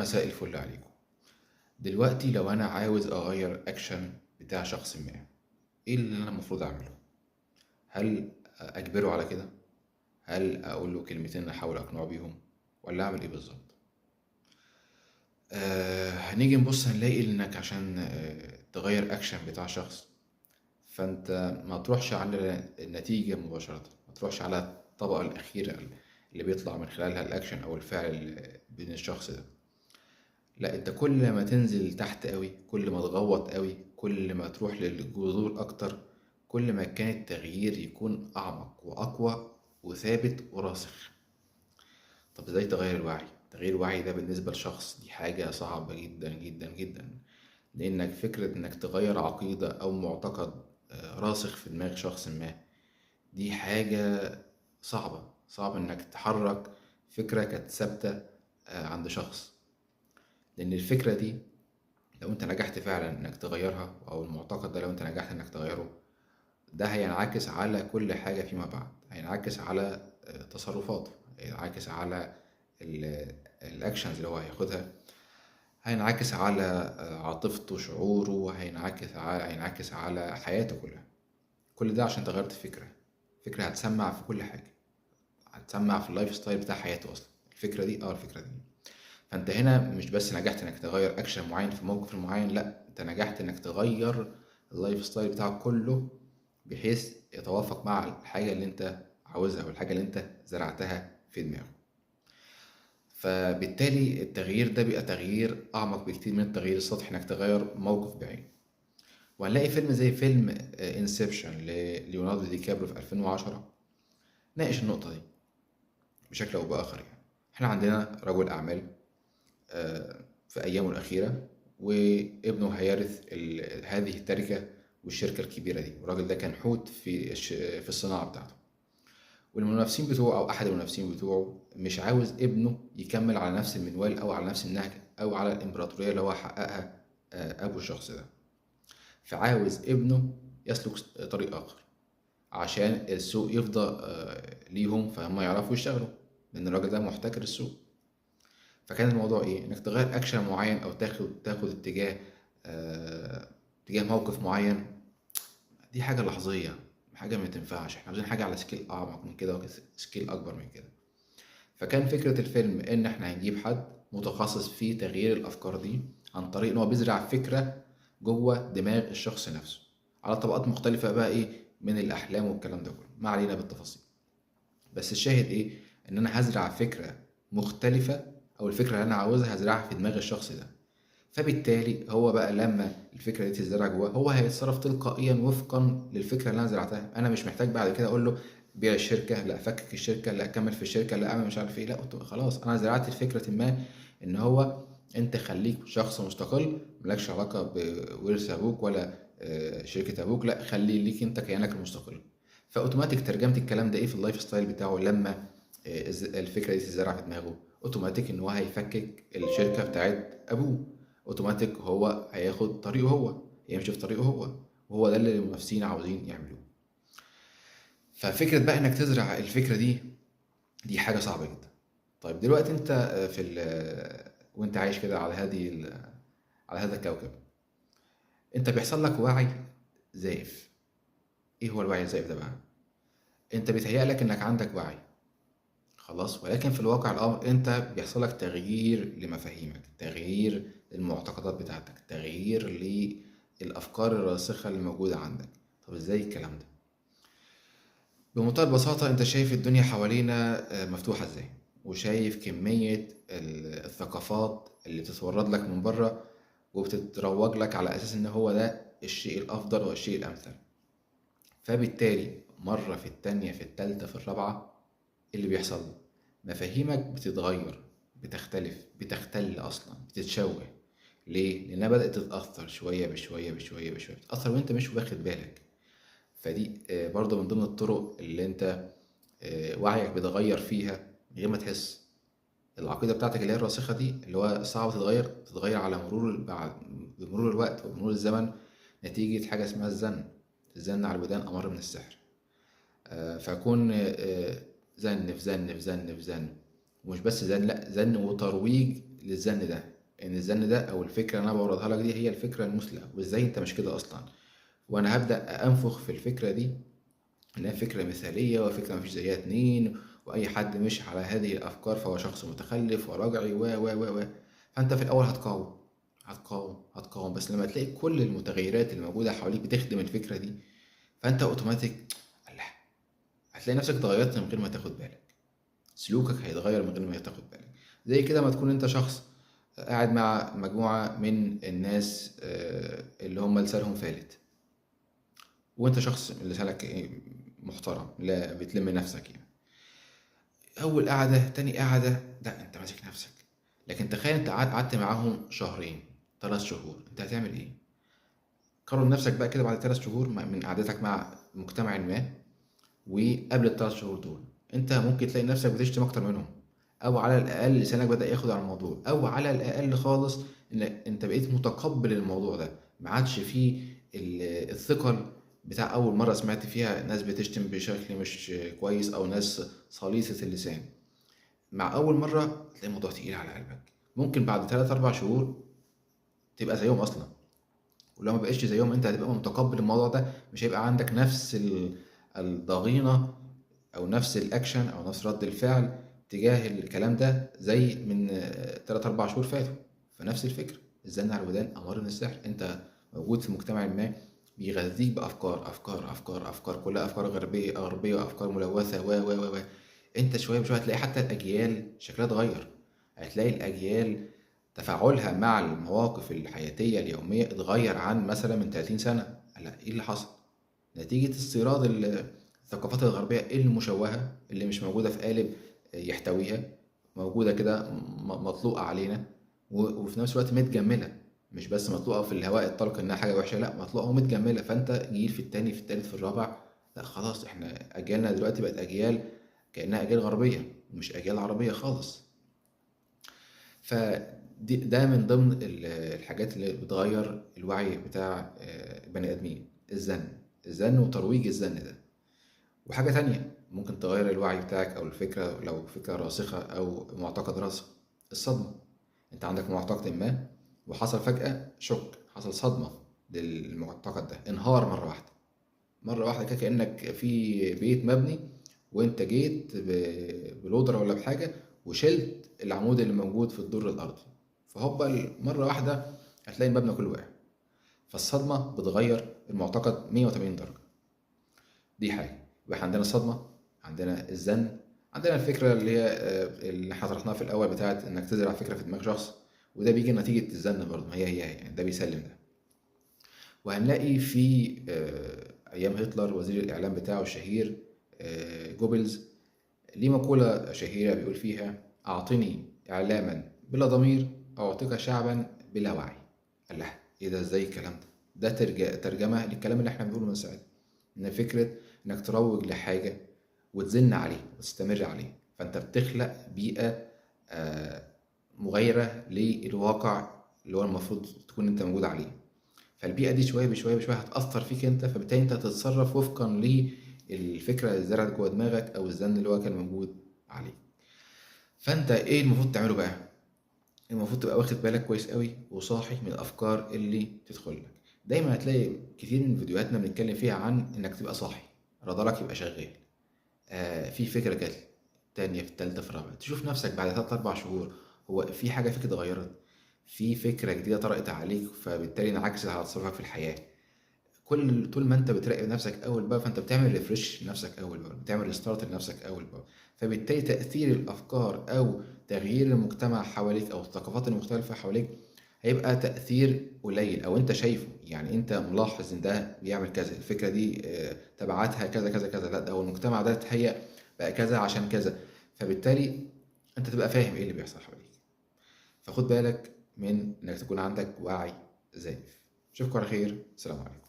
مساء الفل عليكم. دلوقتي لو انا عاوز اغير اكشن بتاع شخص ما، ايه اللي انا المفروض اعمله؟ هل اجبره على كده؟ هل اقول له كلمتين احاول اقنعه بيهم؟ ولا اعمل ايه بالظبط؟ هنيجي نبص هنلاقي انك عشان تغير اكشن بتاع شخص، فانت ما تروحش على النتيجة مباشرة، ما تروحش على الطبقة الأخيرة اللي بيطلع من خلالها الأكشن أو الفعل بين الشخص ده. لا، انت كل ما تنزل تحت قوي، كل ما تغوط قوي، كل ما تروح للجذور اكتر، كل ما كان التغيير يكون اعمق واقوى وثابت وراسخ. طب ازاي تغير الوعي؟ تغيير الوعي ده بالنسبة لشخص دي حاجة صعبة جدا جدا جدا، لانك فكرة انك تغير عقيدة او معتقد راسخ في دماغ شخص ما، دي حاجة صعبة. صعب انك تحرك فكرة كانت ثابتة عند شخص، لان الفكرة دي لو انت نجحت فعلا انك تغيرها، او المعتقد ده لو انت نجحت انك تغيره، ده هينعكس على كل حاجة فيما بعد. هينعكس على تصرفاته، هينعكس على الاكشنز اللي هو هياخدها، هينعكس على عاطفته وشعوره، هينعكس على حياته كلها. كل ده عشان تغيرت فكرة. فكرة هتسمع في كل حاجة، هتسمع في اللايف ستايل بتاع حياته اصلا. الفكرة دي فانت هنا مش بس نجحت انك تغير اكشن معين في موقف معين، لا، انت نجحت انك تغير اللايف ستايل بتاعك كله، بحيث يتوافق مع الحاجة اللي انت عاوزها والحاجة اللي انت زرعتها في دماغه. فبالتالي التغيير ده بيبقى تغيير اعمق بكتير من التغيير السطحي انك تغير موقف بعينه. وهنلاقي فيلم زي فيلم انسبشن لليوناردو دي كابريو في 2010 ناقش النقطة دي بشكل او باخر. يعني احنا عندنا رجل اعمال في أيامه الأخيرة، وابنه هيرث هذه التركة والشركة الكبيرة دي. والراجل ده كان حوت في الصناعة بتاعته، والمنافسين بتوعه أو أحد المنافسين بتوعه مش عاوز ابنه يكمل على نفس المنوال أو على نفس النهج أو على الإمبراطورية اللي هو حققها أبو الشخص ده. فعاوز ابنه يسلك طريق آخر عشان السوق يفضى ليهم، فهم يعرفوا يشتغلوا، لأن الراجل ده محتكر السوق. فكان الموضوع ايه؟ انك تغير اكشن معين او تاخد اتجاه موقف معين. دي حاجة لحظية، حاجة ما تنفعش. احنا عاوزين حاجة على سكيل اعمق من كده وسكيل اكبر من كده. فكان فكرة الفيلم ان احنا هنجيب حد متخصص في تغيير الافكار دي، عن طريق ان هو بيزرع فكرة جوه دماغ الشخص نفسه على طبقات مختلفة بقى، ايه، من الاحلام والكلام ده كله، ما علينا بالتفاصيل. بس الشاهد ايه؟ ان انا هزرع فكرة مختلفة، او الفكرة اللي انا عاوزها هزرعها في دماغ الشخص ده. فبالتالي هو بقى لما الفكرة دي تتزرع جواه، هو هيتصرف تلقائيا وفقا للفكرة اللي انا زرعتها. انا مش محتاج بعد كده اقول له بيع الشركة، لا فكك الشركة، لا اكمل في الشركة، لا اعمل مش عارف ايه. لا، خلاص انا زرعت الفكرة ما ان هو انت خليك شخص مستقل، ملكش علاقة بورث ابوك ولا شركة ابوك، لا خلي ليك انت كيانك المستقل. فاوتوماتيك ترجمت الكلام ده ايه في اللايف ستايل بتاعه. لما الفكرة دي تتزرع في دماغه، اوتوماتيك ان هو هيفكك الشركة بتاعت ابوه، اوتوماتيك هو هياخد طريقه، هو يمشي في طريقه هو. وهو ده اللي المنافسين عاوزين يعملوه. ففكرة بقى انك تزرع الفكرة دي حاجة صعبة جدا. طيب دلوقتي انت وانت عايش كده على هذا الكوكب، انت بيحصل لك وعي زائف. ايه هو الوعي الزائف ده بقى؟ انت بيتهيألك انك عندك وعي خلاص، ولكن في الواقع الامر انت بيحصل لك تغيير لمفاهيمك، تغيير للمعتقدات بتاعتك، تغيير للافكار الراسخه اللي موجوده عندك. طب ازاي الكلام ده؟ بمنتهى البساطه، انت شايف الدنيا حوالينا مفتوحه ازاي، وشايف كميه الثقافات اللي بتتورد لك من بره، وبتتروج لك على اساس ان هو ده الشيء الافضل والشيء الامثل. فبالتالي مرة في التانية في التالتة في الرابعة، اللي بيحصل مفاهيمك بتتغير، بتختلف، بتختل أصلا، بتتشوه. ليه؟ لأنها بدأت تتأثر شوية بشوية بشوية بشوية، بتتأثر وأنت مش واخد بالك. فدي برضه من ضمن الطرق اللي أنت وعيك بيتغير فيها من غير ما تحس. العقيدة بتاعتك اللي هي الراسخة دي، اللي هو صعب تتغير على بمرور الوقت وبمرور الزمن، نتيجة حاجة اسمها الزن. الزن على الودان أمر من السحر. فأكون زن في زن في زن في زن، ومش بس زن، لأ، زن وترويج للزن ده. ان الزن ده او الفكره اللي انا بوردها لك دي هي الفكره المثلى، وازاي انت مش كده اصلا. وانا هبدا انفخ في الفكره دي انها فكره مثاليه وفكره مفيش زيها اتنين، واي حد مش على هذه الافكار فهو شخص متخلف ورجعي و. فانت في الاول هتقاوم، بس لما تلاقي كل المتغيرات اللي موجوده حواليك بتخدم الفكره دي، فانت اوتوماتيك الله، هتلاقي نفسك اتغيرت من غير ما تاخد بالك. سلوكك هيتغير من غير ما تاخد بالك. زي كده ما تكون انت شخص قاعد مع مجموعة من الناس اللي هم لسانهم فالت، وانت شخص لسانك محترم، لا بتلم نفسك يعني. اول قعدة تاني قعدة لا انت ماسك نفسك. لكن تخيل انت قعدت معاهم شهرين 3 شهور، انت هتعمل ايه؟ قارن نفسك بقى كده بعد 3 شهور من قعدتك مع مجتمع ما، وقبل ال3 شهور دول انت ممكن تلاقي نفسك بتشتم اكتر منهم، او على الاقل لسانك بدأ ياخد على الموضوع، او على الاقل خالص ان انت بقيت متقبل الموضوع ده، ما عادش فيه الثقل بتاع اول مرة سمعت فيها ناس بتشتم بشكل مش كويس او ناس صليصة اللسان. مع اول مرة تلاقي الموضوع تقيل على قلبك، ممكن بعد 3 4 شهور تبقى زيهم اصلا. ولو ما بقيتش زيهم انت هتبقى متقبل الموضوع ده، مش هيبقى عندك نفس الضغينة او نفس الاكشن او نفس رد الفعل تجاه الكلام ده زي من 3 4 شهور فاتوا. فنفس الفكرة، الزن على الودان امر من السحر. انت موجود في مجتمع ما بيغذيك بافكار كلها افكار غربية وافكار ملوثة و. انت شوية بشوية هتلاقي حتى الاجيال شكلها اتغير، هتلاقي الاجيال تفاعلها مع المواقف الحياتية اليومية اتغير عن مثلا من 30 سنة. لا ايه اللي حصل؟ نتيجة استيراد الثقافات الغربية المشوهة اللي مش موجودة في قالب يحتويها، موجودة كده مطلوقة علينا، وفي نفس الوقت متجملة. مش بس مطلوقة في الهواء الطلق انها حاجة وحشة، لا مطلوقة ومتجملة. فانت جيل في التاني في التالت في الرابع، لا خلاص احنا اجيالنا دلوقتي بقت اجيال كأنها اجيال غربية مش اجيال عربية خالص. ده من ضمن الحاجات اللي بتغير الوعي بتاع البني ادمين، الزن وترويج الزن ده. وحاجة تانية ممكن تغير الوعي بتاعك أو الفكرة لو فكرة راسخة أو معتقد راسخ، الصدمة. أنت عندك معتقد ما وحصل فجأة شوك، حصل صدمة للمعتقد ده، انهار مرة واحدة كده، كأنك في بيت مبني وأنت جيت بلودرة ولا بحاجة وشلت العمود اللي موجود في الدور الأرضي، فهوبا مرة واحدة هتلاقي المبنى كله وقع. فالصدمة بتغير المعتقد 180 درجة. دي حاجة. يبقى احنا عندنا الصدمة، عندنا الزن، عندنا الفكرة اللي هي اللي احنا طرحناها في الأول بتاعت إنك تزرع فكرة في دماغ شخص، وده بيجي نتيجة الزن برضه، هي يعني ده بيسلم ده. وهنلاقي في أيام هتلر وزير الإعلام بتاعه الشهير جوبلز ليه مقولة شهيرة بيقول فيها: أعطني إعلاما بلا ضمير أعطيك شعبا بلا وعي. قال لها إيه ده؟ إزاي الكلام ده؟ ده ترجمة للكلام اللي احنا بنقوله من ساعتها، إن فكرة إنك تروج لحاجة وتزن عليه وتستمر عليه، فأنت بتخلق بيئة آه، مغايرة للواقع اللي هو المفروض تكون أنت موجود عليه. فالبيئة دي شوية بشوية بشوية هتأثر فيك أنت، فبالتالي أنت هتتصرف وفقا للفكرة اللي زرعت جوه دماغك أو الزن اللي هو كان موجود عليه. فأنت إيه المفروض تعمله بقى؟ المفروض تبقى واخد بالك كويس قوي وصاحي من الأفكار اللي تدخل لك. دايما هتلاقي كتير من فيديوهاتنا بنتكلم فيها عن إنك تبقى صاحي، رادارك يبقى شغال. في فكرة جات لي تانية في التالتة في الرابعة، تشوف نفسك بعد 3 4 شهور هو في حاجة فيك اتغيرت، في فكرة جديدة طرقت عليك، فبالتالي انعكست على تصرفك في الحياة. كل طول ما انت بتراقب نفسك اول باول فانت بتعمل ريفرش لنفسك اول باول، بتعمل ريستارت لنفسك اول باول. فبالتالي تأثير الافكار او تغيير المجتمع حواليك او الثقافات المختلفة حواليك هيبقى تأثير قليل، او انت شايفه يعني انت ملاحظ ان ده بيعمل كذا، الفكرة دي تبعاتها كذا كذا كذا، لا ده هو المجتمع ده اتهيأ بقى كذا عشان كذا. فبالتالي انت تبقى فاهم ايه اللي بيحصل حواليك. فخد بالك من انك تكون عندك وعي زائف. اشوفكم على خير، سلام عليكم.